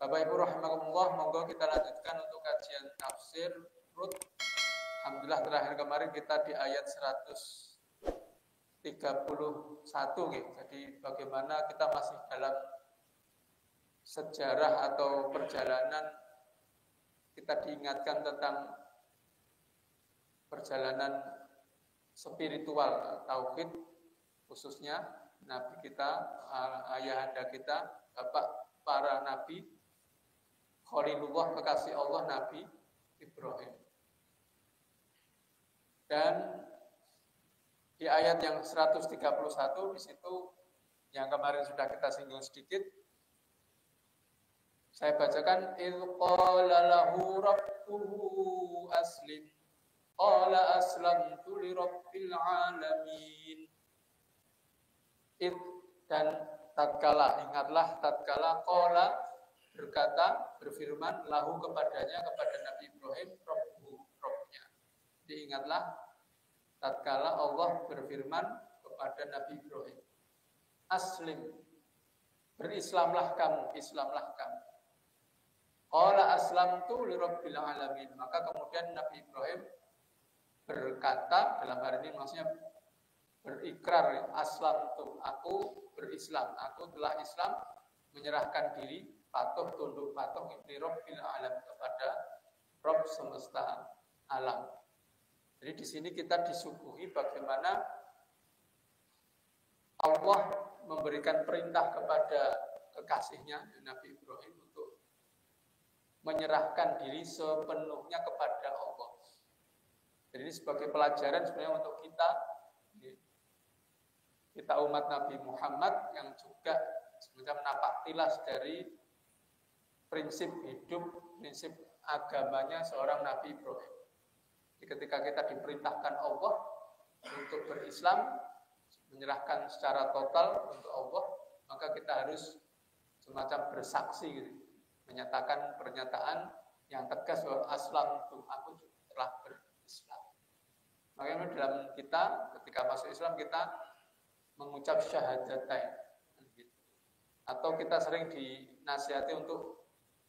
Bapak Ibu rahimakumullah, monggo kita lanjutkan untuk kajian tafsir Rut. Alhamdulillah terakhir kemarin kita di ayat 131 gitu. Jadi bagaimana kita masih dalam sejarah atau perjalanan, kita diingatkan tentang perjalanan spiritual tauhid, khususnya nabi kita, ayahanda kita, bapak para nabi, Khalilullah, kekasih Allah, Nabi Ibrahim. Dan di ayat yang 131 di situ yang kemarin sudah kita singgung sedikit, saya bacakan, il qala lahu rabbuhu aslim qala aslamtu li rabbil alamin. Dan tatkala, ingatlah tatkala qala berkata, berfirman, lahu kepadanya, kepada Nabi Ibrahim, Rabbu, Rabbnya. Diingatlah tatkala Allah berfirman kepada Nabi Ibrahim, aslim, berislamlah kamu, islamlah kamu. Qala aslamtu li rabbil alamin. Maka kemudian Nabi Ibrahim berkata, dalam hal ini maksudnya berikrar, aslamtu, aku berislam, aku telah Islam, menyerahkan diri, patuh, tunduk patuh, li rabbil alam, kepada Rabb semesta alam. Jadi di sini kita disuguhi bagaimana Allah memberikan perintah kepada kekasihnya Nabi Ibrahim untuk menyerahkan diri sepenuhnya kepada Allah. Jadi ini sebagai pelajaran sebenarnya untuk kita umat Nabi Muhammad yang juga semacam napak tilas dari prinsip hidup, prinsip agamanya seorang Nabi Ibrahim. Jadi ketika kita diperintahkan Allah untuk berislam, menyerahkan secara total untuk Allah, maka kita harus semacam bersaksi, gitu, menyatakan pernyataan yang tegas bahwa aslamtu, aku telah berislam. Makanya dalam kita ketika masuk Islam kita mengucap syahadatain, atau kita sering dinasihati untuk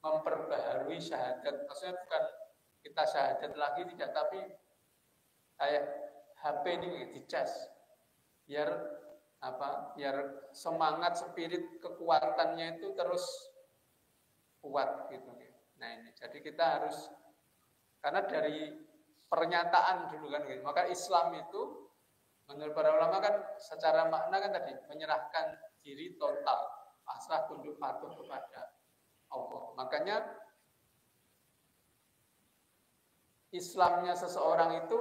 memperbaharui syahadat. Maksudnya bukan kita syahadat lagi, tidak, tapi kayak HP ini dicas biar apa? Biar semangat, spirit, kekuatannya itu terus kuat gitu. Nah ini, jadi kita harus, karena dari pernyataan dulu kan, gitu. Maka Islam itu menurut para ulama kan secara makna kan tadi menyerahkan diri total, pasrah, tunduk patuh kepada Allah. Makanya Islamnya seseorang itu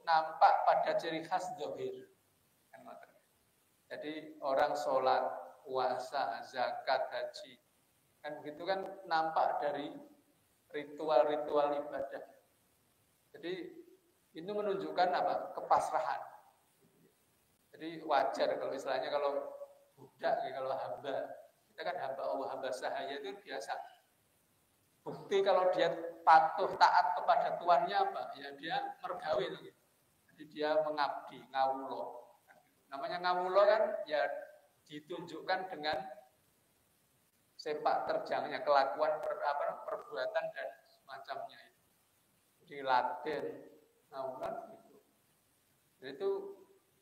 nampak pada ciri khas zahir. Jadi orang sholat, puasa, zakat, haji, kan begitu kan nampak dari ritual-ritual ibadah. Jadi itu menunjukkan apa? Kepasrahan. Jadi wajar kalau istilahnya kalau budak, kalau hamba, kita kan hamba Allah, hamba sahaya itu biasa. Bukti kalau dia patuh taat kepada tuannya apa? Ya dia mergawe itu. Jadi dia mengabdi, ngawulo. Namanya ngawulo kan ya ditunjukkan dengan sepak terjangnya, kelakuan perbuatan dan semacamnya itu. Jadi laden, ngawulan gitu. Jadi itu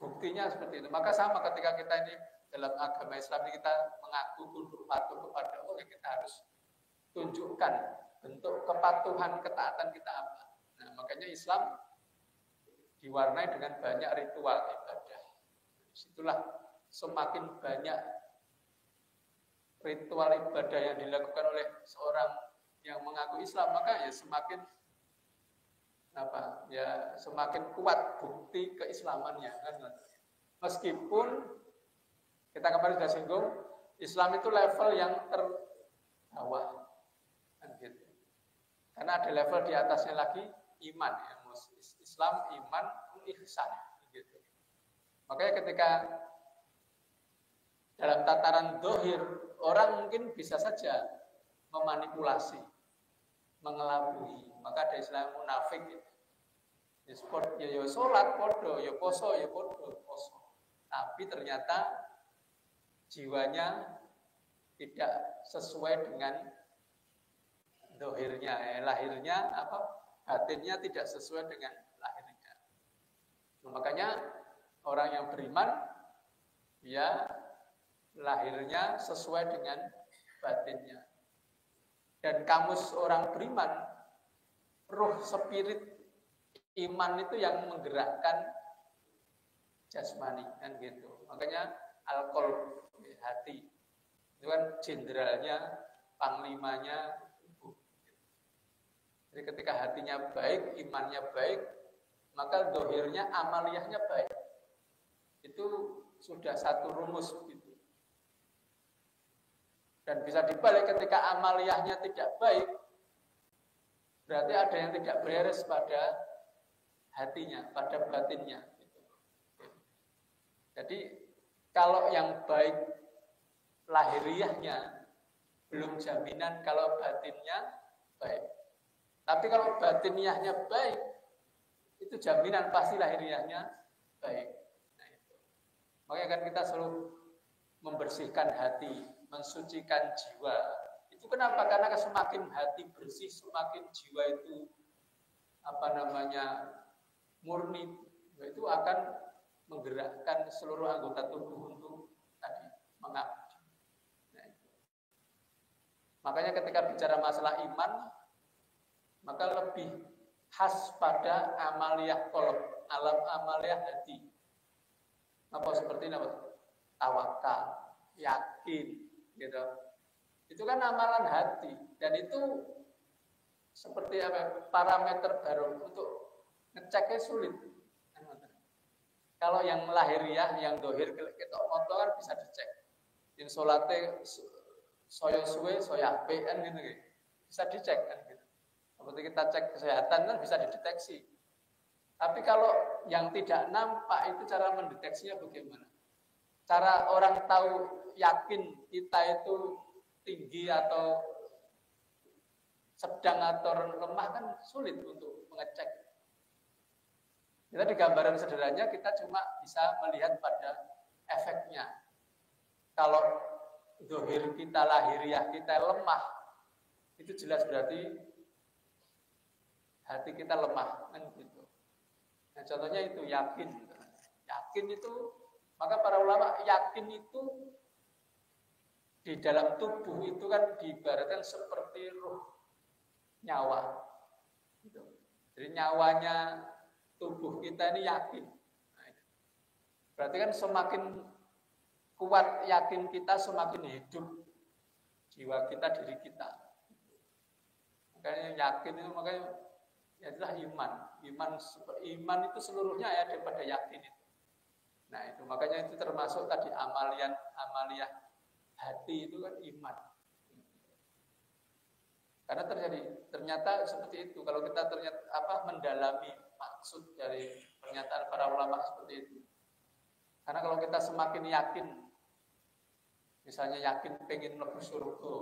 buktinya seperti itu. Maka sama ketika kita ini dalam agama Islam ini kita mengaku tunduk patuh kepada Allah, kita harus tunjukkan bentuk kepatuhan, ketaatan kita apa. Nah, makanya Islam diwarnai dengan banyak ritual ibadah. Disitulah semakin banyak ritual ibadah yang dilakukan oleh seorang yang mengaku Islam, maka ya semakin apa? Ya semakin kuat bukti keislamannya kan. Meskipun kita kemarin sudah singgung, Islam itu level yang terbawah kan gitu. Karena ada level di atasnya lagi iman ya. Islam, iman, ihsan gitu. Makanya ketika dalam tataran dohir, orang mungkin bisa saja memanipulasi, mengelabui. Maka ada istilah munafik gitu. Ya sholat podo, ya poso, ya podo, poso. Tapi ternyata jiwanya tidak sesuai dengan dohirnya, lahirnya apa? Batinnya tidak sesuai dengan lahirnya. Makanya orang yang beriman, ya lahirnya sesuai dengan batinnya. Dan kamus orang beriman, ruh spirit iman itu yang menggerakkan jasmani, kan gitu. Makanya alkohol hati itu kan jenderalnya, panglimanya tubuh. Jadi ketika hatinya baik, imannya baik, maka dohirnya, amaliyahnya baik. Itu sudah satu rumus gitu. Dan bisa dibalik ketika amaliyahnya tidak baik, berarti ada yang tidak beres pada hatinya, pada batinnya. Jadi kalau yang baik lahiriahnya belum jaminan kalau batinnya baik. Tapi kalau batiniahnya baik, itu jaminan pasti lahiriahnya baik. Nah, itu. Makanya kan kita selalu membersihkan hati, mensucikan jiwa. Itu kenapa? Karena semakin hati bersih, semakin jiwa itu murni, itu akan menggerakkan seluruh anggota tubuh untuk tadi mengabdi. Nah, itu. Makanya ketika bicara masalah iman, maka lebih khas pada amaliyah qalb, alam amaliyah hati. Apa seperti apa? Tawakal, yakin, gitu. Itu kan amalan hati, dan itu seperti apa? Parameter baru untuk ngeceknya sulit. Kalau yang lahiriah, yang dohir, kita moto kan bisa dicek. Yang sholatnya soyo suwe, soya ape kan gitu, bisa dicek kan gitu. Seperti kita cek kesehatan kan bisa dideteksi. Tapi kalau yang tidak nampak itu cara mendeteksinya bagaimana? Cara orang tahu yakin kita itu tinggi atau sedang atau lemah kan sulit untuk mengecek. Kita di gambaran sederhananya kita cuma bisa melihat pada efeknya. Kalau dohir kita, lahiriah kita lemah, itu jelas berarti hati kita lemah, kan gitu. Nah, contohnya itu yakin. Yakin itu, maka para ulama yakin itu di dalam tubuh itu kan diibaratkan seperti ruh, nyawa. Gitu. Jadi nyawanya tubuh kita ini yakin. Berarti kan semakin kuat yakin kita, semakin hidup jiwa kita, diri kita. Makanya yakin itu, makanya itulah iman. Iman itu seluruhnya ya daripada yakin itu. Nah itu makanya itu termasuk tadi amaliyah hati itu kan iman. Karena ternyata seperti itu. Kalau kita mendalami maksud dari pernyataan para ulama seperti itu. Karena kalau kita semakin yakin, misalnya yakin pengen lebih surga,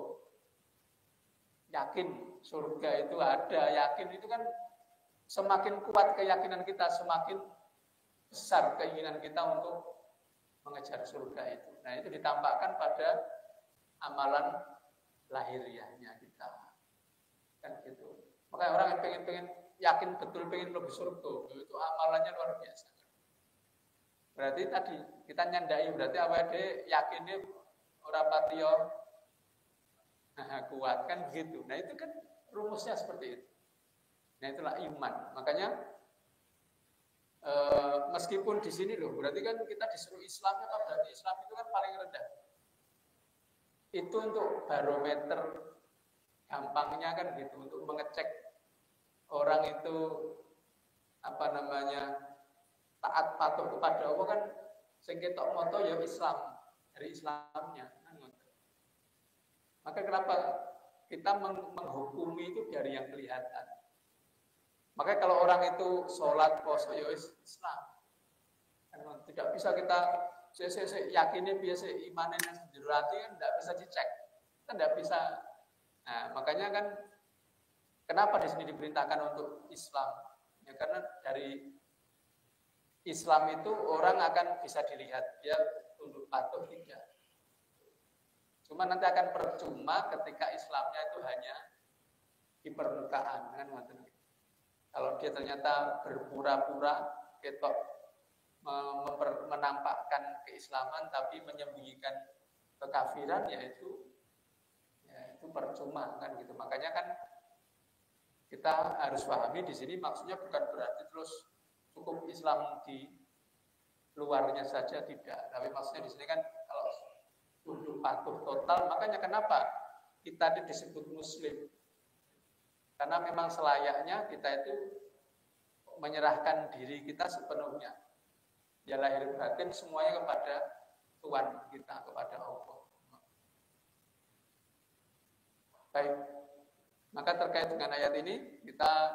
yakin surga itu ada, yakin itu kan semakin kuat keyakinan kita, semakin besar keinginan kita untuk mengejar surga itu. Nah itu ditambahkan pada amalan lahiriahnya kita. Kan gitu. Makanya orang yang pengen yakin betul pengen lebih surga, itu amalannya luar biasa. Berarti tadi kita nyandai, berarti awake yakinnya ora patiya kuat kan gitu. Nah itu kan rumusnya seperti itu. Nah itulah iman. Makanya meskipun di sini loh, berarti kan kita disuruh Islamnya, apa berarti Islam itu kan paling rendah. Itu untuk barometer gampangnya kan gitu, untuk mengecek orang itu taat patuh kepada Allah kan sing ketok moto ya Islam, dari Islamnya kan. Maka kenapa kita menghukumi itu dari yang kelihatan. Makanya kalau orang itu sholat, puasa ya Islam. Kan tidak bisa kita yakinnya biasa imannya sendiri kan tidak bisa dicek. Kan tidak bisa. Nah, makanya kan kenapa di sini diperintahkan untuk Islam? Ya karena dari Islam itu orang akan bisa dilihat dia tunduk patuh tidak. Cuma nanti akan percuma ketika Islamnya itu hanya di permukaan kan. Kalau dia ternyata berpura-pura ketok menampakkan keislaman tapi menyembunyikan kekafiran, ya itu percuma kan gitu. Makanya kan kita harus pahami di sini maksudnya bukan berarti terus cukup Islam di luarnya saja, tidak. Tapi maksudnya di sini kan kalau tunduk patuh total, makanya kenapa kita disebut Muslim? Karena memang selayaknya kita itu menyerahkan diri kita sepenuhnya, ya lahir batin semuanya kepada Tuhan kita, kepada Allah. Baik, maka terkait dengan ayat ini, kita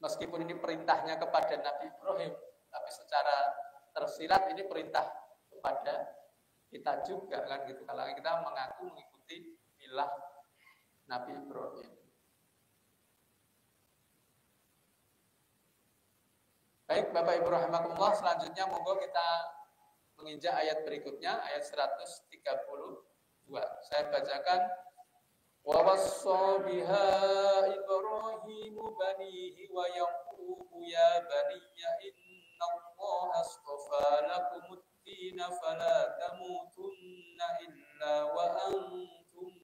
meskipun ini perintahnya kepada Nabi Ibrahim, tapi secara tersirat ini perintah kepada kita juga kan gitu. Kalau kita mengaku mengikuti milah Nabi Ibrahim. Baik, Bapak Ibu rahimakumullah, selanjutnya monggo kita menginjak ayat berikutnya, ayat 132. Saya bacakan. Wa wassa biha Ibrahimu banihi wa yaqubu ya baniya innallaha astafa lakumuddina fala tamutunna illa wa antum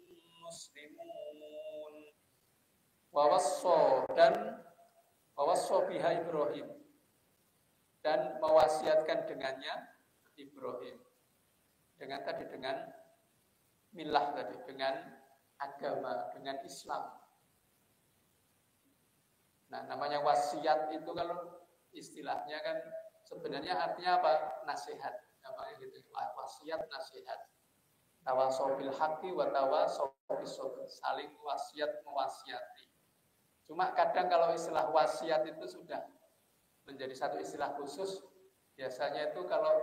muslimun. Wa wassa biha Ibrahim, dan mewasiatkan dengannya Ibrahim, dengan milah tadi, dengan agama, dengan Islam. Nah, namanya wasiat itu kalau istilahnya kan sebenarnya artinya apa? Nasihat. Namanya gitu, wasiat, nasihat. Tawasau bil haqqi wa tawasau bis sabr, saling wasiat mewasiati. Cuma kadang kalau istilah wasiat itu sudah menjadi satu istilah khusus, biasanya itu kalau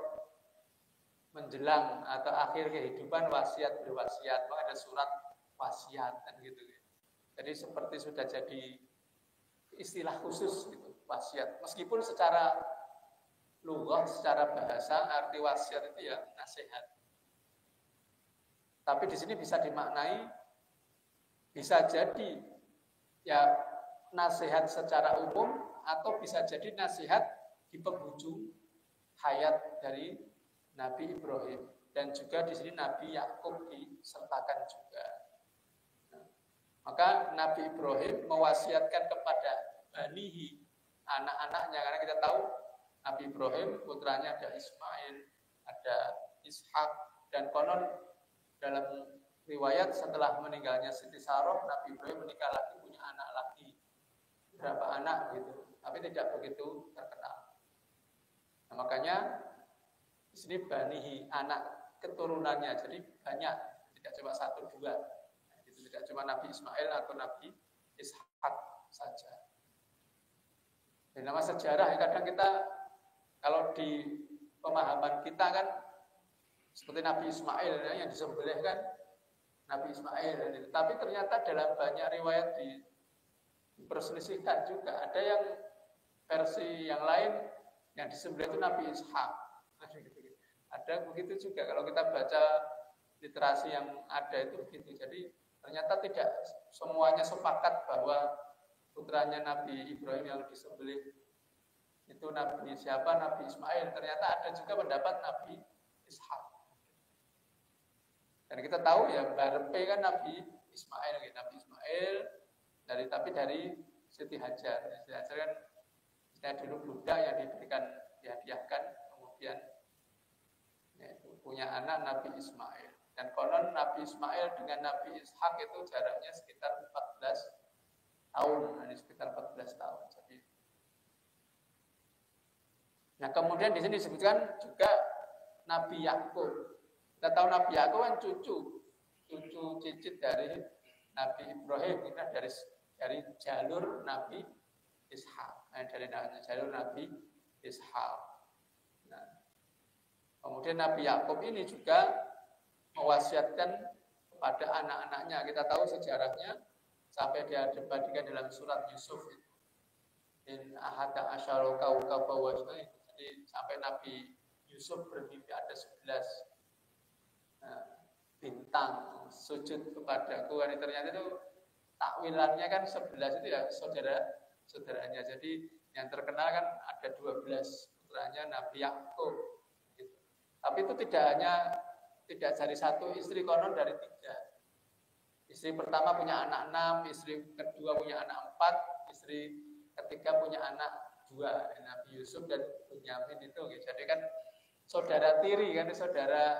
menjelang atau akhir kehidupan wasiat berwasiat, maka ada surat wasiat kan gitu. Jadi seperti sudah jadi istilah khusus gitu, wasiat. Meskipun secara lughah, secara bahasa arti wasiat itu ya nasihat. Tapi di sini bisa dimaknai, bisa jadi ya nasihat secara umum, atau bisa jadi nasihat di penghujung hayat dari Nabi Ibrahim, dan juga di sini Nabi Yakub disertakan juga. Maka Nabi Ibrahim mewasiatkan kepada banihi, anak-anaknya, karena kita tahu Nabi Ibrahim putranya ada Ismail, ada Ishak, dan konon dalam riwayat setelah meninggalnya Siti Saroh, Nabi Ibrahim menikah lagi, punya anak lagi, berapa anak gitu, tapi tidak begitu terkenal. Nah, makanya di sini banihi, anak keturunannya, jadi banyak, tidak cuma satu dua. Nah, itu tidak cuma Nabi Ismail atau Nabi Ishak saja. Dan nama sejarah ya, kadang kita kalau di pemahaman kita kan seperti Nabi Ismail yang disembelih kan Nabi Ismail, tapi ternyata dalam banyak riwayat diperselisihkan juga. Ada yang versi yang lain yang disembelih itu Nabi Ishak. Ada begitu juga kalau kita baca literasi yang ada itu begitu. Jadi ternyata tidak semuanya sepakat bahwa putranya Nabi Ibrahim yang disembelih itu Nabi siapa? Nabi Ismail. Ternyata ada juga pendapat Nabi Ishak. Dan kita tahu ya barepe kan Nabi Ismail, tapi dari Siti Hajar. Siti Hajar kan dulu budak yang dihadiahkan, kemudian ya, punya anak Nabi Ismail. Dan konon Nabi Ismail dengan Nabi Ishak itu jaraknya sekitar 14 tahun, sekitar 14 tahun. Jadi, nah kemudian di sini disebutkan juga Nabi Yakub. Kita tahu Nabi Yakub kan cucu cicit dari Nabi Ibrahim, kita dari jalur Nabi Ishak, dari jalur Nabi Ishak. Nah, kemudian Nabi Yakub ini juga mewasiatkan kepada anak-anaknya. Kita tahu sejarahnya sampai dia dibandingkan dalam surat Yusuf itu. In ahada asyara kaukaba wa, jadi sampai Nabi Yusuf bermimpi ada 11 bintang sujud kepadaku. Ini ternyata itu takwil takwilannya kan 11 itu ya saudaranya. Jadi yang terkenal kan ada 12 putranya Nabi Yakub. Gitu. Tapi itu tidak dari satu istri, konon dari 3. Istri pertama punya anak 6, istri kedua punya anak 4, istri ketiga punya anak 2, Nabi Yusuf dan Bunyamin itu. Gitu. Jadi kan saudara tiri kan, saudara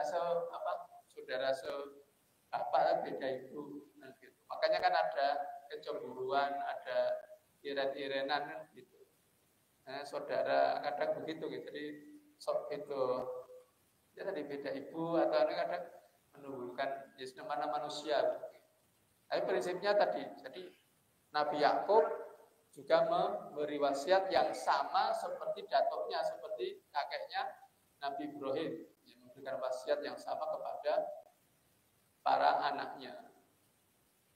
beda ibu. Gitu. Makanya kan ada kecemburuan, ada iren-irenan gitu. Nah, saudara kadang begitu gitu. Jadi itu ya tadi beda ibu atau kadang menunjukkan mana manusia. Gitu. Tapi prinsipnya tadi, jadi Nabi Yakub juga memberi wasiat yang sama seperti datuknya, seperti kakeknya Nabi Ibrahim, yang memberikan wasiat yang sama kepada para anaknya.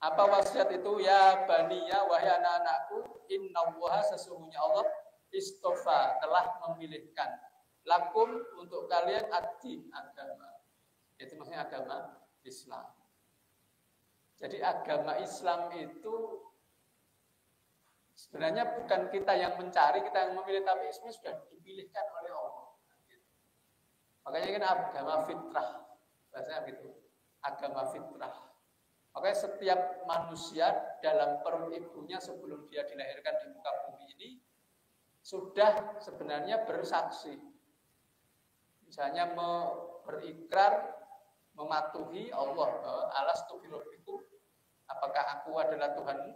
Apa wasiat itu? Ya baniya, wahai anak-anakku, innallaha, sesungguhnya Allah istofa, telah memilihkan lakum, untuk kalian ad-din, agama. Itu maksudnya agama Islam. Jadi agama Islam itu sebenarnya bukan kita yang mencari, kita yang memilih, tapi Islam sudah dipilihkan oleh Allah. Makanya kan agama fitrah, bahasanya gitu, agama fitrah. Makanya setiap manusia dalam perut ibunya sebelum dia dilahirkan di muka bumi ini sudah sebenarnya bersaksi. Misalnya berikrar, mematuhi Allah, alastu birabbikum, apakah aku adalah Tuhanmu?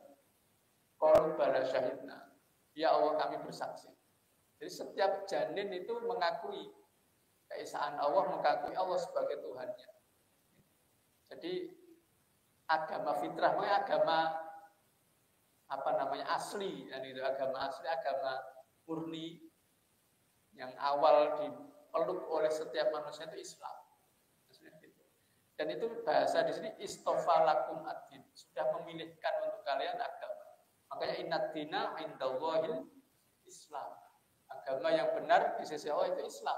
Qalu bala syahidna. Ya Allah, kami bersaksi. Jadi setiap janin itu mengakui keesaan Allah, mengakui Allah sebagai Tuhannya. Jadi agama fitrah, agama asli, dan itu agama asli, agama murni yang awal dipeluk oleh setiap manusia itu Islam. Dan itu bahasa di sini istofa lakum ad-din, sudah memilihkan untuk kalian agama. Makanya innad dina indallahil Islam. Agama yang benar di sisi Allah itu Islam.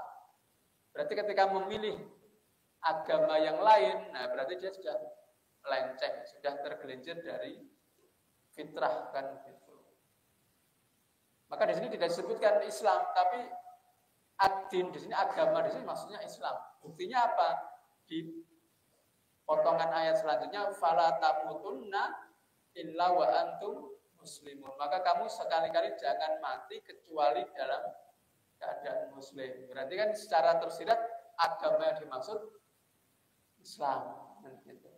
Berarti ketika memilih agama yang lain, nah berarti dia sudah melenceng, sudah tergelincir dari fitrah kan gitu. Maka di sini tidak disebutkan Islam, tapi ad-din di sini, agama di sini maksudnya Islam. Buktinya apa? Di potongan ayat selanjutnya, fala tamutunna illa wa antum muslimun. Maka kamu sekali-kali jangan mati kecuali dalam keadaan muslim. Berarti kan secara tersirat agama yang dimaksud Islam. Gitu.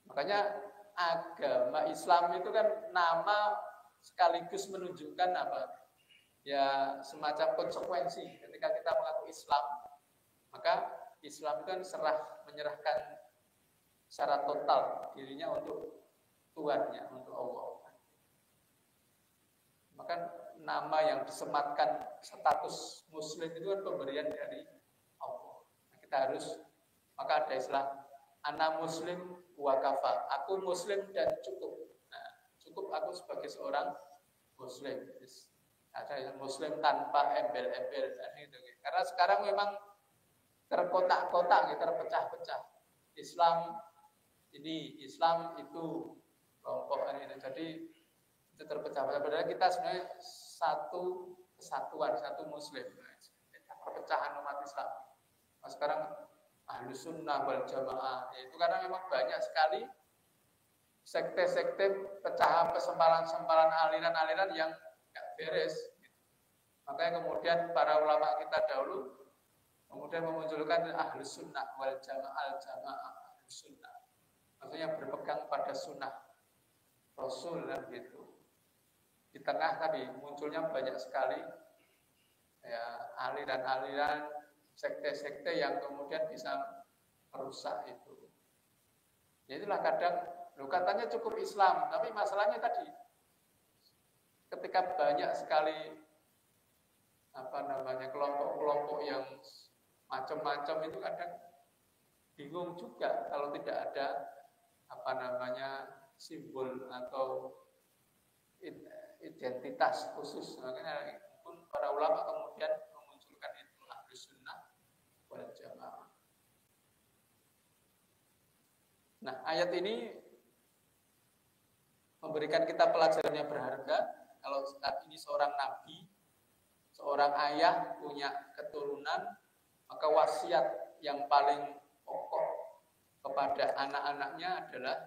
Makanya agama Islam itu kan nama sekaligus menunjukkan apa? Ya semacam konsekuensi ketika kita mengaku Islam, maka Islam itu kan menyerahkan secara total dirinya untuk Tuhannya, untuk Allah. Maka nama yang disematkan status Muslim itu kan pemberian dari Allah. Nah, kita harus, maka ada istilah ana Muslim wa kafa. Aku Muslim dan cukup. Nah, cukup aku sebagai seorang Muslim. Ada Muslim tanpa embel-embel gitu. Karena sekarang memang terkotak-kotak, terpecah-pecah. Islam ini, Islam itu, kelompok ini. Jadi itu terpecah-pecah. Padahal kita sebenarnya satu kesatuan, satu Muslim. Perpecahan umat Islam. Nah, sekarang Ahlus Sunnah wal Jamaah, itu karena memang banyak sekali sekte-sekte, pecahan, sempalan-sempalan, aliran-aliran yang nggak beres. Makanya kemudian para ulama kita dahulu kemudian memunculkan Ahlus Sunnah wal Jamaah, Ahlus Sunnah. Maksudnya berpegang pada sunnah Rasul dan gitu. Di tengah tadi munculnya banyak sekali ya aliran-aliran, sekte-sekte yang kemudian bisa merusak itu. Ya itulah kadang, katanya cukup Islam, tapi masalahnya tadi ketika banyak sekali kelompok-kelompok yang macam-macam itu kadang bingung juga kalau tidak ada simbol atau identitas khusus. Makanya pun para ulama kemudian memunculkan itu Ahlus Sunnah wal Jamaah. Nah, ayat ini memberikan kita pelajaran yang berharga. Kalau saat ini seorang nabi, seorang ayah punya keturunan, maka wasiat yang paling pokok kepada anak-anaknya adalah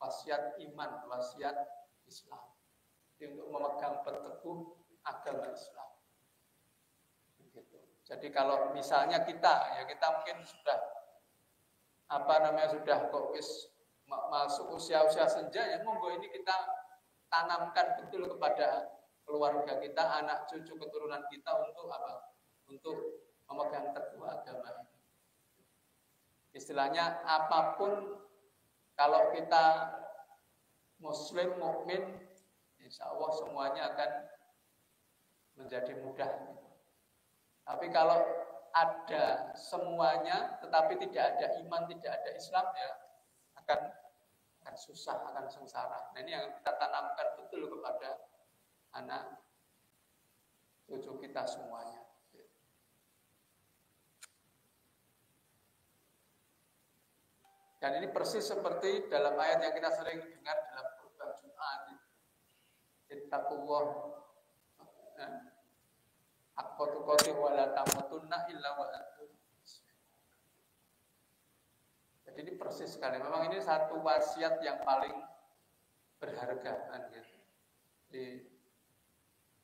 wasiat iman, wasiat Islam. Jadi untuk memegang teguh agama Islam. Gitu. Jadi kalau misalnya kita mungkin sudah sudah kok masuk usia-usia senja, ya monggo ini kita tanamkan betul kepada keluarga kita, anak cucu keturunan kita untuk apa? Untuk memegang teguh agama ini. Istilahnya apapun, kalau kita Muslim, mukmin, insya Allah semuanya akan menjadi mudah. Tapi kalau ada semuanya, tetapi tidak ada iman, tidak ada Islam, ya akan susah, akan sengsara. Nah ini yang kita tanamkan betul kepada anak cucu kita semuanya. Dan ini persis seperti dalam ayat yang kita sering dengar dalam khutbah Jumat. Ittaqullah haqqa tuqatih wa la tamutunna illa wa antum muslimun. Jadi ini persis sekali. Memang ini satu wasiat yang paling berharga kan gitu. Jadi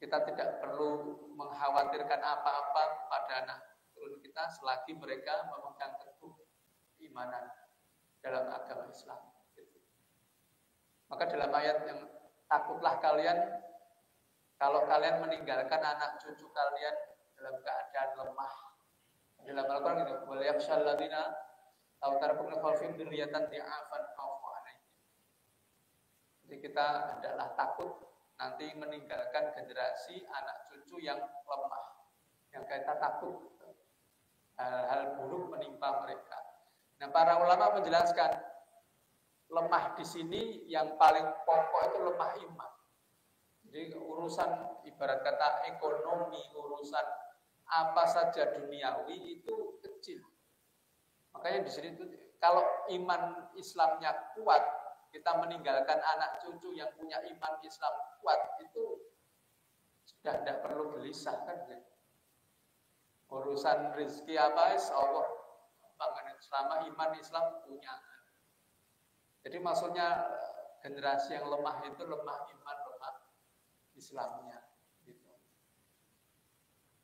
kita tidak perlu mengkhawatirkan apa-apa pada anak turun kita selagi mereka memegang teguh keimanan dalam agama Islam. Maka dalam ayat yang takutlah kalian kalau kalian meninggalkan anak cucu kalian dalam keadaan lemah. Dalam Al-Quran itu, wal yakhshal ladzina law taraku min khalfihim dzurriyyatan di'afan fa'fu 'alaihim. Jadi kita hendaklah takut nanti meninggalkan generasi anak cucu yang lemah, yang kita takut hal-hal buruk menimpa mereka. Nah, para ulama menjelaskan lemah di sini yang paling pokok itu lemah iman. Jadi urusan ibarat kata ekonomi, urusan apa saja duniawi itu kecil. Makanya di sini itu kalau iman Islamnya kuat, kita meninggalkan anak cucu yang punya iman Islam kuat itu sudah tidak perlu gelisah kan? Urusan rezeki apa Allah selama iman Islam punya. Jadi maksudnya generasi yang lemah itu lemah iman, lemah Islamnya. Gitu.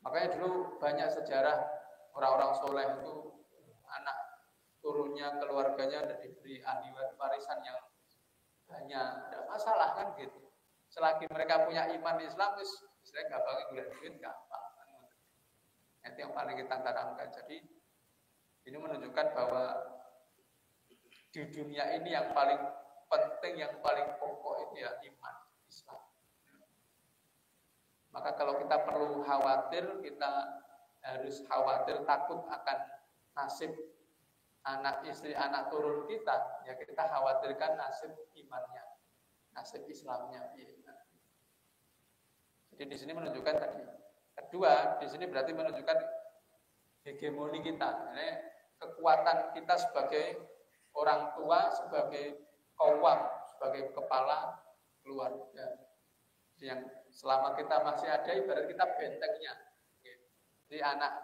Makanya dulu banyak sejarah orang-orang soleh itu anak turunnya, keluarganya ada diberi ahli warisan yang banyak, tidak masalah kan gitu. Selagi mereka punya iman Islam, istilahnya gampang golek duit gampang. Itu yang paling kita tanamkan. Jadi ini menunjukkan bahwa di dunia ini yang paling penting, yang paling pokok itu ya iman Islam. Maka kalau kita perlu khawatir, kita harus khawatir, takut akan nasib anak istri, anak turun kita, ya kita khawatirkan nasib imannya, nasib Islamnya. Jadi di sini menunjukkan tadi. Kedua, di sini berarti menunjukkan hegemoni kita. Ini kekuatan kita sebagai orang tua, sebagai kawam, sebagai kepala keluarga. Yang selama kita masih ada, ibarat kita bentengnya. Jadi anak,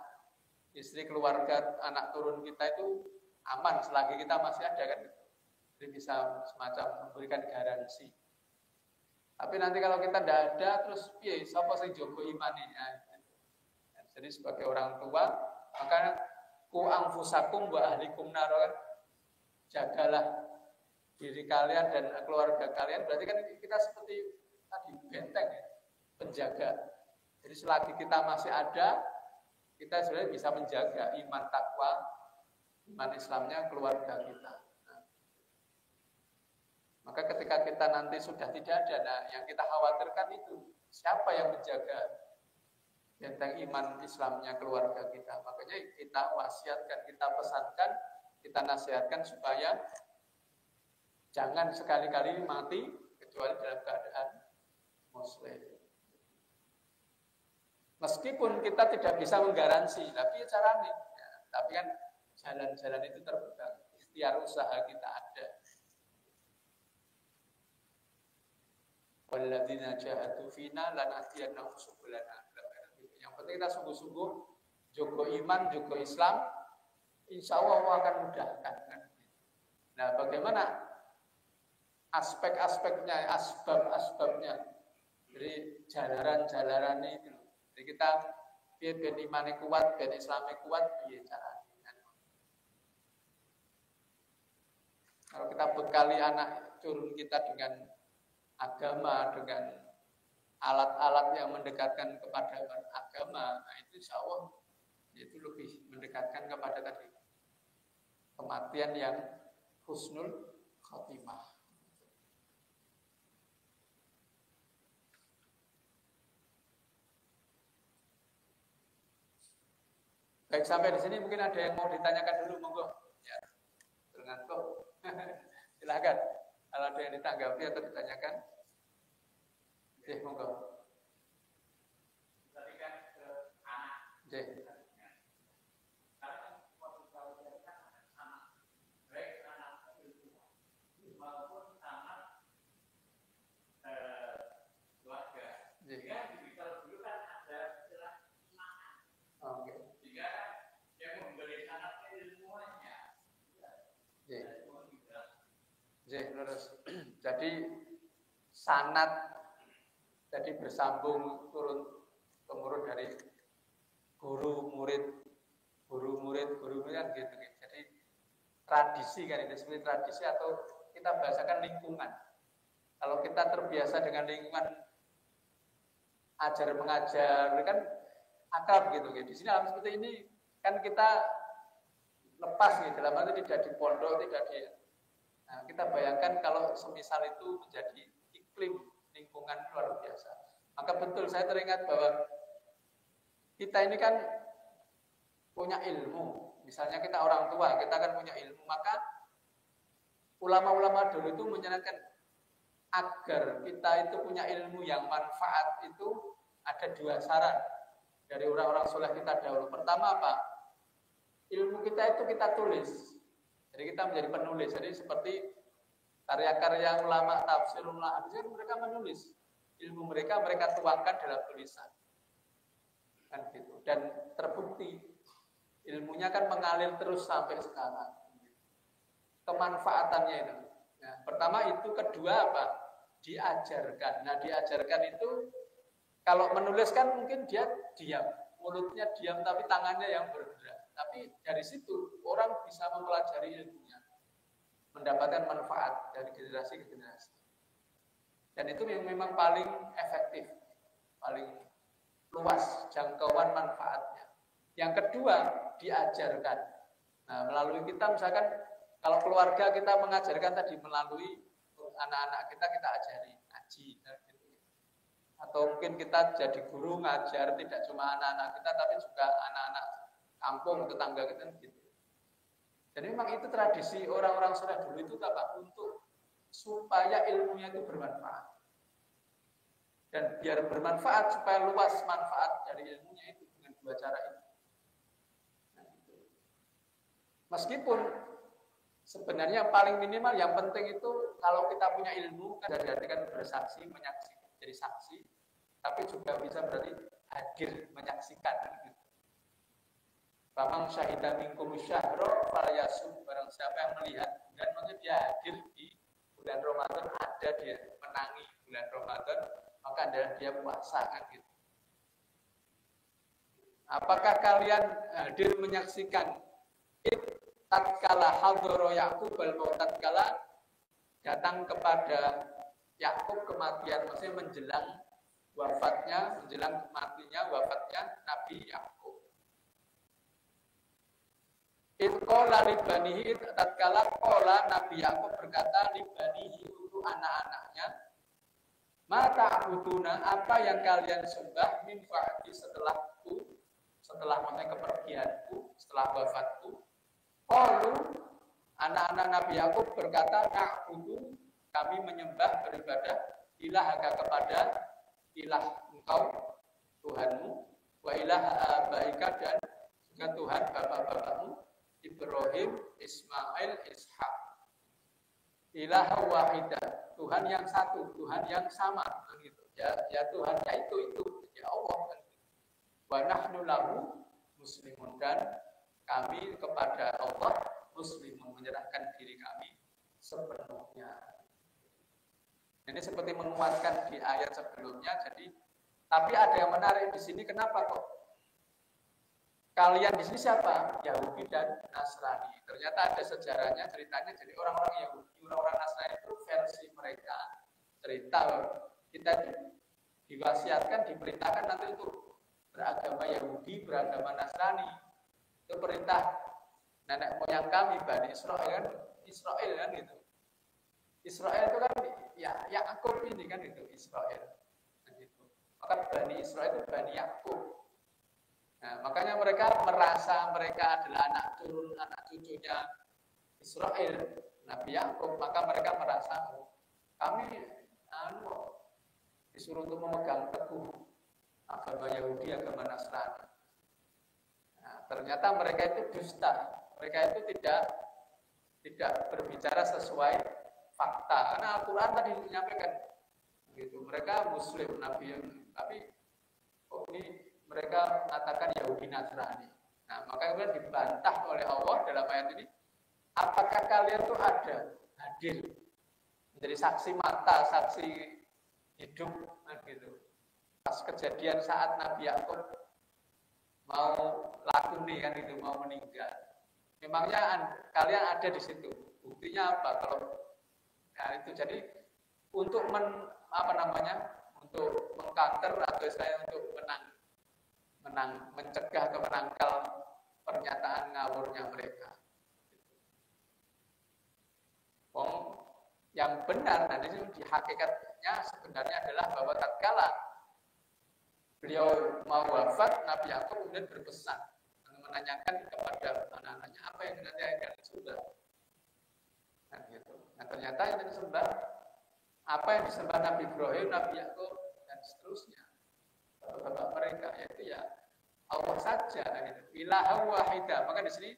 istri, keluarga, anak turun kita itu aman selagi kita masih ada kan. Jadi bisa semacam memberikan garansi. Tapi nanti kalau kita tidak ada, terus piye sapa sing jaga imane. Jadi sebagai orang tua, maka ku anfusakum wa ahlikum nar, jagalah diri kalian dan keluarga kalian. Berarti kan kita seperti tadi benteng ya, penjaga. Jadi selagi kita masih ada, kita sebenarnya bisa menjaga iman takwa, iman Islamnya keluarga kita. Maka ketika kita nanti sudah tidak ada, nah yang kita khawatirkan itu siapa yang menjaga benteng iman Islamnya keluarga kita. Makanya kita wasiatkan, kita pesankan, kita nasihatkan supaya jangan sekali-kali mati kecuali dalam keadaan Muslim. Meskipun kita tidak bisa menggaransi, tapi caranya, ya, tapi kan jalan-jalan itu terbuka, ikhtiar usaha kita ada. walladzina jahadu fina lanahdiyannahum subulana. Yang penting kita sungguh-sungguh jaga iman, jaga Islam, insya Allah akan mudahkan. Nah, bagaimana aspek-aspeknya, asbab-asbabnya, jadi jalaran-jalaran itu. Jadi kita biar imannya kuat, biar Islamnya kuat, biar caranya. Kalau kita bekali anak turun kita dengan agama, dengan alat-alat yang mendekatkan kepada agama, nah itu insya Allah itu lebih mendekatkan kepada tadi kematian yang husnul khotimah. Baik, sampai di sini mungkin ada yang mau ditanyakan dulu, monggo. Ya, tergantung. Silakan. Kalau ada yang ditanggapi atau ditanyakan, monggo. Tadi kan ke anak. Jadi sanad, jadi bersambung turun temurun dari guru murid kan gitu. Jadi tradisi kan itu seperti tradisi atau kita bahasakan lingkungan. Kalau kita terbiasa dengan lingkungan ajar mengajar kan akrab gitu. Di sini alam seperti ini kan kita lepas gitu, dalam arti tidak di pondok, tidak di. Nah, kita bayangkan kalau semisal itu menjadi iklim lingkungan luar biasa. Maka betul saya teringat bahwa kita ini kan punya ilmu. Misalnya kita orang tua, kita kan punya ilmu. Maka ulama-ulama dulu itu menyarankan agar kita itu punya ilmu yang manfaat itu ada dua saran dari orang-orang soleh kita dahulu. Pertama apa? Ilmu kita itu kita tulis. Jadi kita menjadi penulis. Jadi seperti karya-karya ulama tafsir, ulama hadis, mereka menulis ilmu mereka tuangkan dalam tulisan. Kan gitu. Dan terbukti ilmunya kan mengalir terus sampai sekarang. Kemanfaatannya itu. Nah, pertama itu, kedua apa? Diajarkan. Nah, diajarkan itu kalau menulis kan mungkin dia diam, mulutnya diam tapi tangannya yang bergerak. Tapi dari situ orang bisa mempelajari ilmunya, mendapatkan manfaat dari generasi ke generasi. Dan itu yang memang paling efektif, paling luas jangkauan manfaatnya. Yang kedua, diajarkan. Nah, melalui kita misalkan kalau keluarga kita mengajarkan tadi melalui anak-anak kita ajari ngaji. Atau mungkin kita jadi guru ngajar tidak cuma anak-anak kita tapi juga anak-anak kampung, tetangga kita gitu. Dan memang itu tradisi orang-orang soleh dulu itu apa? Untuk supaya ilmunya itu bermanfaat. Dan biar bermanfaat supaya luas manfaat dari ilmunya itu dengan dua cara ini. Nah, itu. Meskipun sebenarnya paling minimal yang penting itu kalau kita punya ilmu kan kan bersaksi, menyaksikan jadi saksi, tapi juga bisa berarti hadir menyaksikan. Famang syahidah minkum syahro falyasum, barang siapa yang melihat dan maksudnya dia hadir di bulan Ramadan, ada dia menangi bulan Ramadan, maka adalah dia puasa kan gitu. Apakah kalian hadir menyaksikan tatkala hadoro Yakub al-maut, tatkala datang kepada Yakub kematian, maksudnya menjelang wafatnya, menjelang matinya wafatnya Nabi Yakub. Itqala libanihi, tatkala qala Nabi Yakub berkata libanihi untuk anak-anaknya, mata abuduna, apa yang kalian sembah min fa'ati setelahku, setelah maksudnya kepergianku, setelah wafatku. Qalu, anak-anak Nabi Yakub berkata, na'budu, kami menyembah beribadah ilahaka kepada ilah engkau Tuhanmu, wa ilah abaika dan juga Tuhan bapak-bapakmu Ibrahim, Ismail, Ishak. Ilah wahidah, Tuhan yang satu, Tuhan yang sama, gitu. Ya Tuhannya itu, ya Allah. Wa nahnu lahu muslimun, dan kami kepada Allah muslimun, menyerahkan diri kami sepenuhnya. Ini seperti menguatkan di ayat sebelumnya. Jadi, tapi ada yang menarik di sini. Kenapa kok kalian di sini siapa? Yahudi dan Nasrani. Ternyata ada sejarahnya, ceritanya. Jadi orang-orang Yahudi, orang-orang Nasrani itu versi mereka cerita kita diwasiatkan, diperintahkan nanti untuk beragama Yahudi, beragama Nasrani. Itu perintah nenek moyang kami, Bani Israel kan gitu. Israel itu kan ya Yakub ini kan itu Israel. Gitu. Maka Bani Israel itu Bani Yakub. Nah, makanya mereka merasa mereka adalah anak cucunya Israel, Nabi Yakub. Maka mereka merasa kami disuruh untuk memegang teguh agama Yahudi, agama Nasrani. Nah, ternyata mereka itu dusta. Mereka itu tidak berbicara sesuai fakta. Karena Al-Quran tadi menyampaikan gitu. Mereka Muslim, Nabi, tapi ini mereka mengatakan Yahudi Nasrani. Nah, maka kemudian dibantah oleh Allah dalam ayat ini. Apakah kalian tuh ada hadir menjadi saksi mata, saksi hidup, gitu. Pas kejadian saat Nabi Yakub mau lakuni kan itu, mau meninggal. Memangnya kalian ada di situ. Buktinya apa? Kalau nah itu jadi untuk untuk mengcounter atau saya untuk mencegah atau menangkal pernyataan ngawurnya mereka. Yang benar dan ini di hakikatnya sebenarnya adalah bahwa tatkala beliau mau wafat, Nabi Yakub kemudian berpesan menanyakan kepada anak-anaknya apa yang nanti akan disembah. Nah, gitu. Nah, ternyata yang disembah apa yang disembah Nabi Ibrahim, Nabi Yakub dan seterusnya. Bapak mereka yaitu ya Allah saja, gitu. Ilahan wahidah. Maka di sini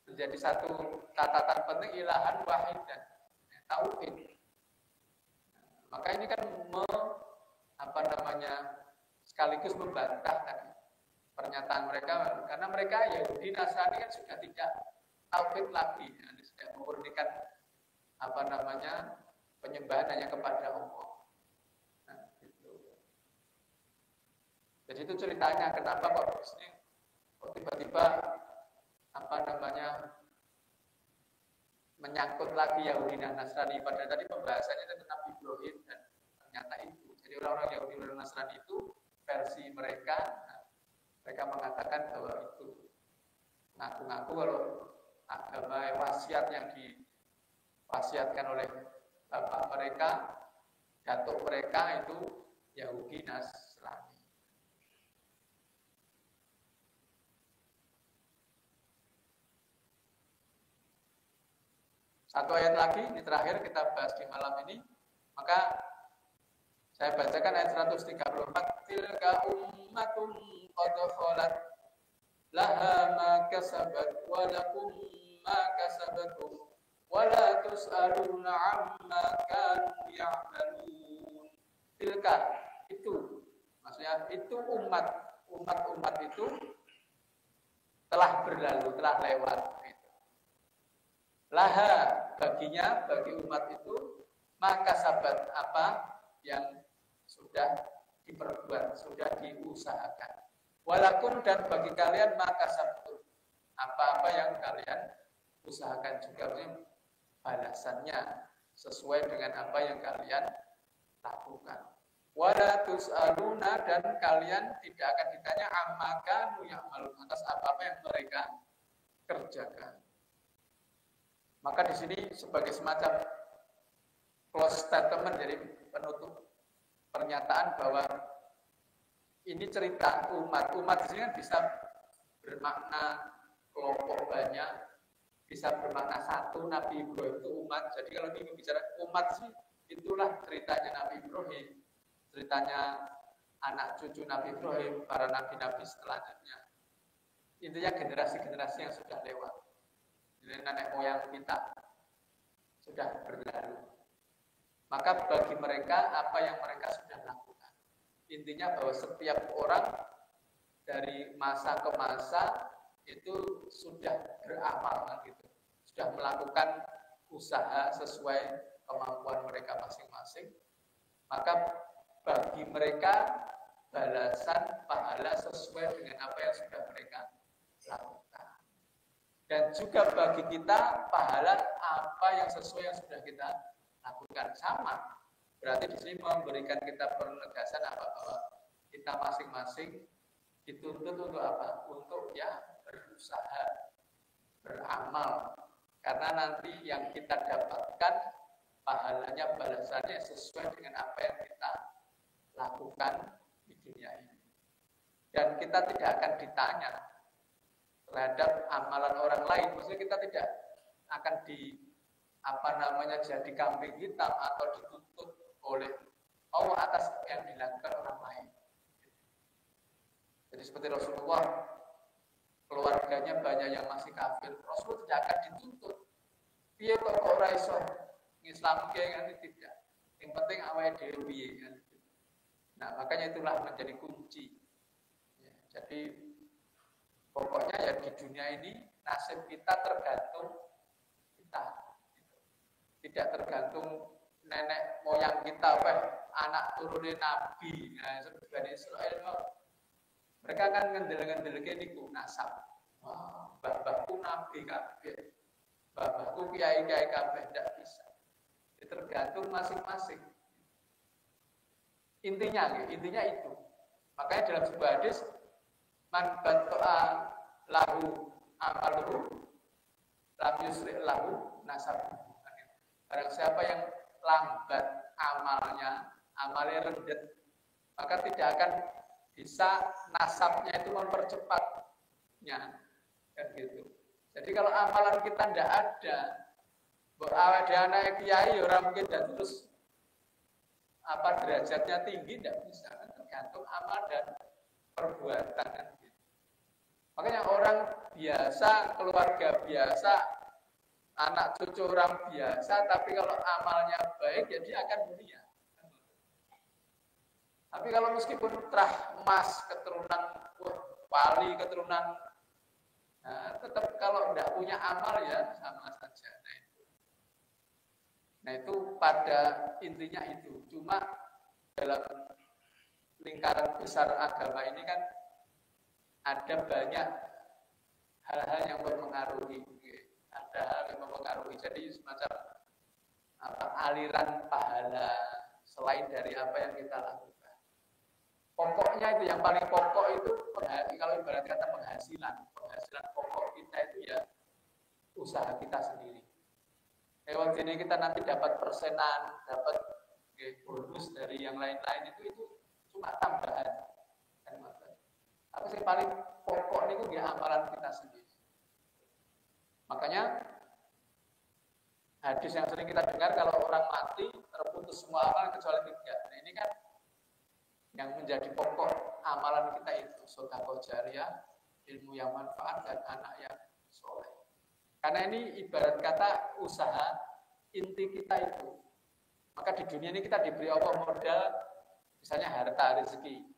menjadi satu catatan penting, ilahan wahidah. Tauhid. Maka ini kan sekaligus membantah tadi pernyataan mereka, karena mereka Yahudi Nasrani kan sudah tidak tauhid lagi, sudah memurnikan penyembahan hanya kepada Allah. Nah, gitu. Jadi itu ceritanya kenapa kok disini tiba-tiba menyangkut lagi Yahudi dan Nasrani, padahal tadi pembahasannya tentang Nabi Ibrahim dan ternyata itu. Jadi orang-orang Yahudi dan Nasrani itu versi mereka, mereka mengatakan bahwa itu ngaku-ngaku kalau agama wasiat yang diwasiatkan oleh bapak mereka, datuk mereka itu Yahudi Nasrani. Satu ayat lagi, ini terakhir kita bahas di malam ini. Maka saya bacakan ayat 134. Tilka ummatun qad khalat laha ma kasabat wa lakum ma kasabatum wa la tus'aluna 'amma kanu ya'malun. Tilka itu, maksudnya itu umat itu telah berlalu, telah lewat. Laha baginya, bagi umat itu, maka sabat apa yang sudah diperbuat, sudah diusahakan. Walakum dan bagi kalian maka sabat apa-apa yang kalian usahakan juga, balasannya sesuai dengan apa yang kalian lakukan. Wala tus'aluna dan kalian tidak akan ditanya amma kanu ya'malun, atas apa-apa yang mereka kerjakan. Maka di sini sebagai semacam close statement, jadi penutup pernyataan bahwa ini cerita umat di sini kan bisa bermakna kelompok banyak, bisa bermakna satu. Nabi Ibrahim itu umat. Jadi kalau ini bicara umat sih, itulah ceritanya Nabi Ibrahim, ceritanya anak cucu Nabi Ibrahim, para nabi-nabi selanjutnya. Intinya generasi-generasi yang sudah lewat. Nenek moyang kita sudah berlalu. maka bagi mereka apa yang mereka sudah lakukan. Intinya bahwa setiap orang dari masa ke masa itu sudah beramal gitu, sudah melakukan usaha sesuai kemampuan mereka masing-masing, maka bagi mereka balasan pahala sesuai dengan apa yang sudah mereka lakukan. Dan juga bagi kita pahala apa yang sesuai yang sudah kita lakukan, sama. Berarti di sini memberikan kita penegasan apa, bahwa kita masing-masing dituntut untuk apa? Untuk ya berusaha, beramal. Karena nanti yang kita dapatkan pahalanya, balasannya sesuai dengan apa yang kita lakukan di dunia ini. Dan kita tidak akan ditanya terhadap amalan orang lain. Maksudnya kita tidak akan jadi kambing hitam atau dituntut oleh Allah atas yang dilakukan orang lain. Jadi seperti Rasulullah, keluarganya banyak yang masih kafir, Rasul tidak akan dituntut. Piye kok ora iso Islam kan tidak. Yang penting awake dhewe piye kan. Nah, makanya itulah menjadi kunci. Ya, jadi pokoknya ya di dunia ini nasib kita tergantung kita. Tidak tergantung nenek moyang kita, anak turunnya nabi. Nah, seperti Bani Israil, mereka kan ngendel-ngendel niku nasab. Wah, mbah-mbahku nabi kabeh. Mbah-mbahku kiai-kiai kabeh, tidak bisa. Tergantung masing-masing. Intinya itu. Makanya dalam sebuah hadis, man bato'a lahu amaluhu lam yusri' lahu nasabuhu. Barang siapa yang lambat amalnya rendet, maka tidak akan bisa nasabnya itu mempercepatnya. Kan gitu. Jadi kalau amalan kita tidak ada, awake dhewe anake kiai orang mungkin dan terus derajatnya tinggi, tidak bisa, tergantung amal dan perbuatan kan gitu. Makanya orang biasa, keluarga biasa, anak cucu orang biasa, tapi kalau amalnya baik ya dia akan mulia. Tapi kalau meskipun terah emas, keturunan wali, keturunan tetap kalau tidak punya amal ya sama saja. Nah itu pada intinya itu. Cuma dalam lingkaran besar agama ini kan ada banyak hal-hal yang mempengaruhi. Ada hal yang mempengaruhi. Jadi semacam aliran pahala selain dari apa yang kita lakukan. Pokoknya itu yang paling pokok itu kalau ibarat kata penghasilan pokok kita itu ya usaha kita sendiri. Lewat ini kita nanti dapat persenan, dapat bonus dari yang lain-lain itu cuma tambahan. Apa sih paling pokok itu ya amalan kita sendiri. Makanya hadis yang sering kita dengar kalau orang mati terputus semua amal kecuali 3. Nah ini kan yang menjadi pokok amalan kita itu sedekah jariyah, ilmu yang manfaat dan anak yang soleh. Karena ini ibarat kata usaha inti kita itu. Maka di dunia ini kita diberi Allah modal, misalnya harta, rezeki.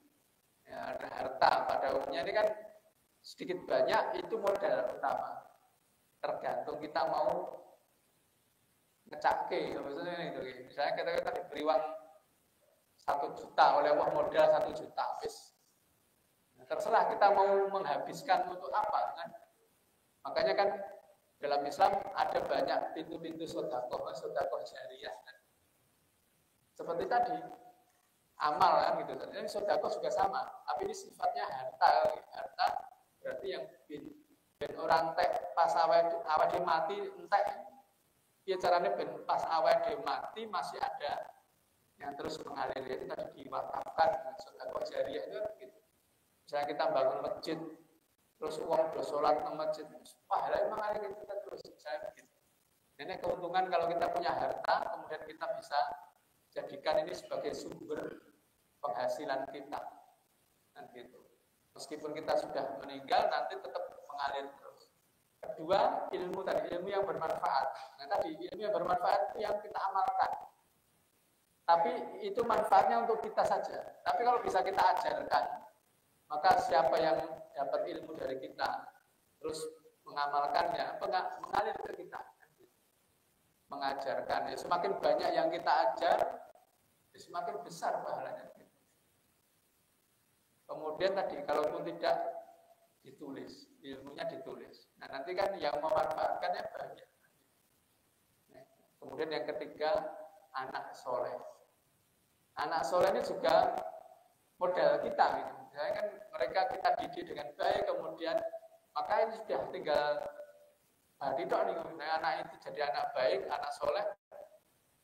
Ya, ada harta pada umumnya ini kan sedikit banyak itu modal utama. Tergantung kita mau ngecake, misalnya itu. Misalnya kita diberi uang 1 juta oleh Allah modal 1 juta, terserah kita mau menghabiskan untuk apa kan. Makanya kan dalam Islam ada banyak pintu-pintu sedekah jariyah. Seperti tadi amal kan gitu. Ini sedekah juga sama, tapi ini sifatnya harta berarti yang ben orang teh pas awake mati entek. Ya caranya ben pas awake mati masih ada yang terus mengalir, itu tadi diwakafkan sedekah jariyah itu gitu. Misalnya kita bangun masjid, terus uang udah sholat ke masjid, pahala mengalir kita terus, saya begitu. Ini keuntungan kalau kita punya harta, kemudian kita bisa jadikan ini sebagai sumber penghasilan kita, dan gitu. Meskipun kita sudah meninggal, nanti tetap mengalir terus. Kedua, ilmu yang bermanfaat. Nah tadi ilmu yang bermanfaat itu yang kita amalkan. Tapi itu manfaatnya untuk kita saja. Tapi kalau bisa kita ajarkan, maka siapa yang dapat ilmu dari kita, terus mengamalkannya, mengalir ke kita. Mengajarkan, ya semakin banyak yang kita ajar, ya semakin besar pahalanya. Kemudian tadi, kalaupun tidak ditulis, ilmunya ditulis. Nah nanti kan yang memanfaatkannya banyak. Kemudian yang ketiga, anak soleh. Anak soleh ini juga modal kita, gitu. Misalnya kan mereka kita didik dengan baik, kemudian maka ini sudah tinggal tidak nih, anak itu jadi anak baik, anak soleh.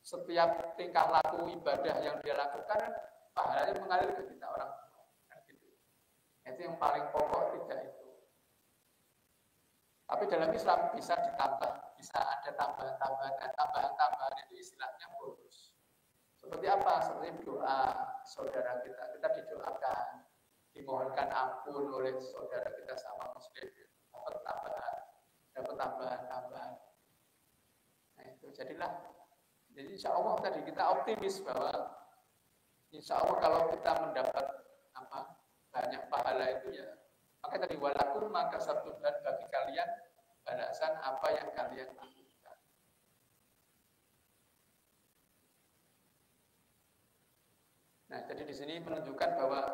Setiap tingkah laku ibadah yang dia lakukan, pahalanya mengalir ke kita orang tua. Itu yang paling pokok, tidak itu. Tapi dalam Islam bisa ditambah, bisa ada tambahan-tambahan. Tambahan-tambahan itu istilahnya bonus. Seperti apa? Seperti doa saudara kita didoakan, dimohonkan ampun oleh saudara kita sama muslim, dapat tambahan. Nah itu jadilah. Jadi insya Allah tadi kita optimis bahwa insya Allah kalau kita mendapat banyak pahala itu ya, maka tadi walakum maka satu dan bagi kalian balasan apa yang kalian lakukan. Nah, jadi di sini menunjukkan bahwa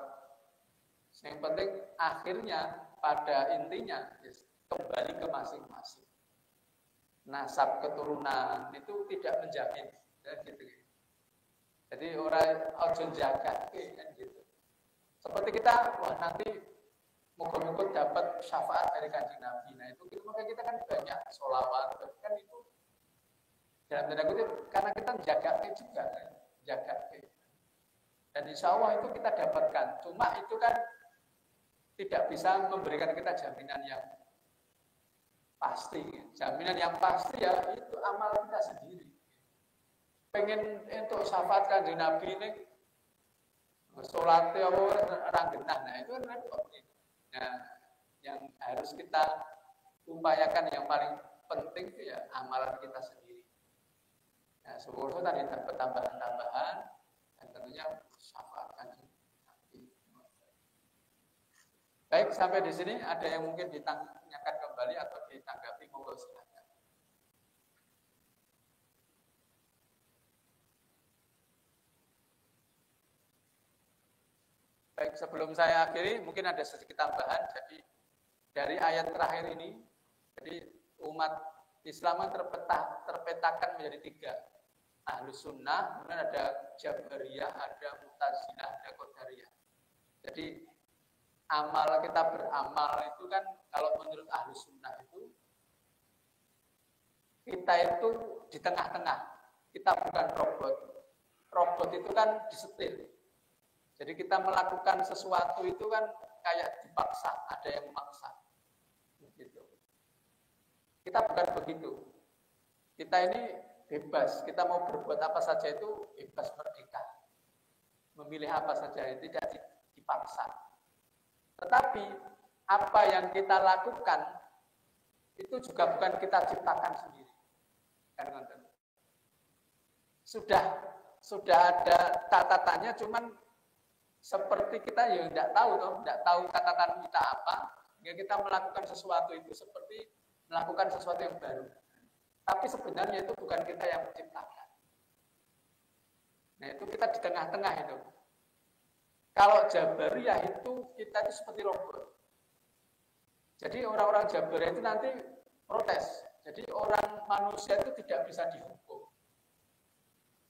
yang penting akhirnya pada intinya kembali ke masing-masing. Nasab keturunan itu tidak menjamin, ya, gitu. Jadi orang ojo jaga, kan gitu. Seperti kita, wah nanti moga-moga dapat syafaat dari Kanjeng Nabi. Nah itu maka kita kan banyak sholawat, kan itu dalam tanda kutip karena kita jaga juga, kan? Jaga. Dan insya Allah itu kita dapatkan. Cuma itu kan tidak bisa memberikan kita jaminan yang pasti. Jaminan yang pasti ya itu amal kita sendiri. Pengen untuk syafaat Kanjeng Nabi ini sholatnya orang genah, nah itu kan repot. Nah, yang harus kita upayakan yang paling penting itu ya amalan kita sendiri. Nah, syukur tadi dapat tambahan-tambahan dan tentunya syafaat Kanjeng Nabi. Baik, sampai di sini ada yang mungkin ditanyakan kembali atau ditanggapi, monggo silakan. Baik, sebelum saya akhiri, mungkin ada sedikit tambahan. Jadi dari ayat terakhir ini, jadi umat Islam terpetakan menjadi 3. Ahlus Sunnah, kemudian ada Jabariyah, ada Mu'tazilah, ada Qadariyah. Jadi amal kita beramal itu kan kalau menurut Ahlus Sunnah itu kita itu di tengah-tengah. Kita bukan robot. Robot itu kan disetir. Jadi kita melakukan sesuatu itu kan kayak dipaksa, ada yang memaksa. Gitu. Kita bukan begitu. Kita ini bebas, kita mau berbuat apa saja itu bebas merdeka. Memilih apa saja itu tidak dipaksa. Tetapi apa yang kita lakukan itu juga bukan kita ciptakan sendiri. Sudah ada catatannya, cuman seperti kita ya tidak tahu catatan kita apa, hingga kita melakukan sesuatu itu seperti melakukan sesuatu yang baru. Tapi sebenarnya itu bukan kita yang menciptakan. Nah itu kita di tengah-tengah itu. Kalau Jabariyah itu kita itu seperti robot. Jadi orang-orang Jabariyah itu nanti protes. Jadi orang manusia itu tidak bisa dihukum.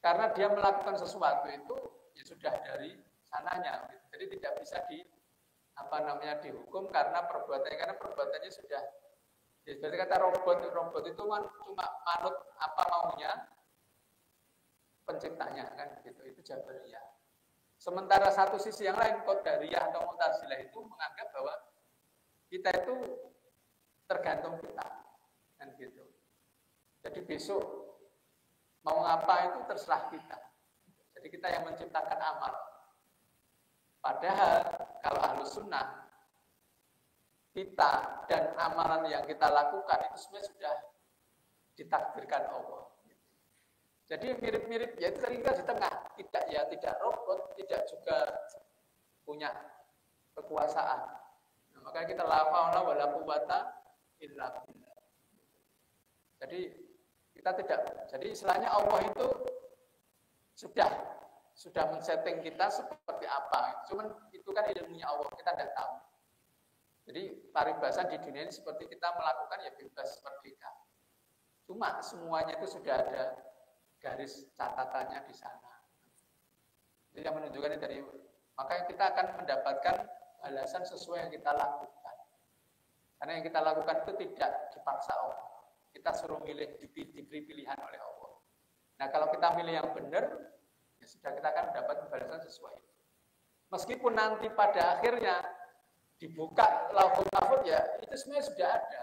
Karena dia melakukan sesuatu itu ya sudah dari sananya, jadi tidak bisa dihukum karena perbuatannya sudah. Jadi berarti kata robot itu kan cuma manut apa maunya penciptanya kan gitu. Itu Jabariyah. Sementara satu sisi yang lain Qadariyah atau Mu'tazilah itu menganggap bahwa kita itu tergantung kita kan gitu. Jadi besok mau ngapa itu terserah kita. Jadi kita yang menciptakan amal. Padahal kalau Ahlus Sunnah kita dan amalan yang kita lakukan itu sebenarnya sudah ditakdirkan Allah. Jadi mirip-mirip, yaitu tinggal di tengah, tidak ya tidak robot, tidak juga punya kekuasaan. Nah, maka kita la haula wala quwata illa billah. Jadi kita tidak, jadi istilahnya Allah itu sudah men-setting kita seperti apa. Cuman itu kan ilmunya Allah, kita tidak tahu. Jadi paribasan di dunia ini seperti kita melakukan ya bebas merdeka. Cuma semuanya itu sudah ada garis catatannya di sana. Jadi yang menunjukkan dari maka kita akan mendapatkan balasan sesuai yang kita lakukan. Karena yang kita lakukan itu tidak dipaksa Allah. Kita suruh milih, diberi pilihan oleh Allah. Nah kalau kita milih yang benar, ya sudah kita akan mendapat balasan sesuai itu. Meskipun nanti pada akhirnya dibuka lauhul mahfuz ya itu sebenarnya sudah ada.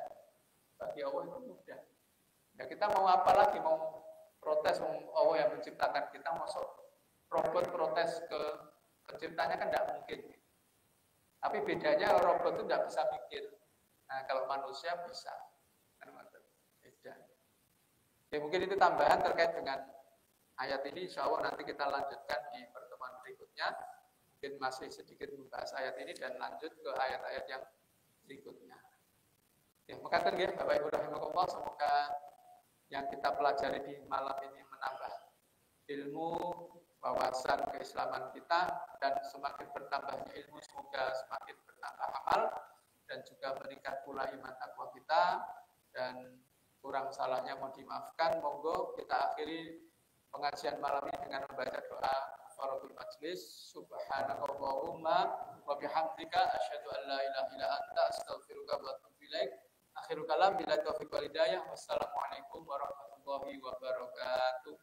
Bagi Allah itu mudah. Ya kita mau apa lagi, mau protes Allah yang menciptakan kita, masuk robot protes ke penciptanya kan tidak mungkin. Tapi bedanya robot itu tidak bisa mikir. Nah kalau manusia bisa. Beda. Ya mungkin itu tambahan terkait dengan ayat ini. Insya Allah nanti kita lanjutkan di pertemuan berikutnya. Mungkin masih sedikit membahas ayat ini dan lanjut ke ayat-ayat yang berikutnya. Ya, maka ya Bapak Ibu rahimakumullah, semoga yang kita pelajari di malam ini menambah ilmu, wawasan keislaman kita, dan semakin bertambahnya ilmu semoga semakin bertambah amal dan juga meningkat pula iman takwa kita, dan kurang salahnya mohon dimaafkan. Monggo kita akhiri pengajian malam ini dengan membaca doa kafaratul majlis. Subhanakallahumma wa bihamdika asyhadu an la ilaha illa anta astaghfiruka wa atubu ilaik. Akhirul kalam bila taufiq wal hidayah. Wassalamualaikum warahmatullahi wabarakatuh.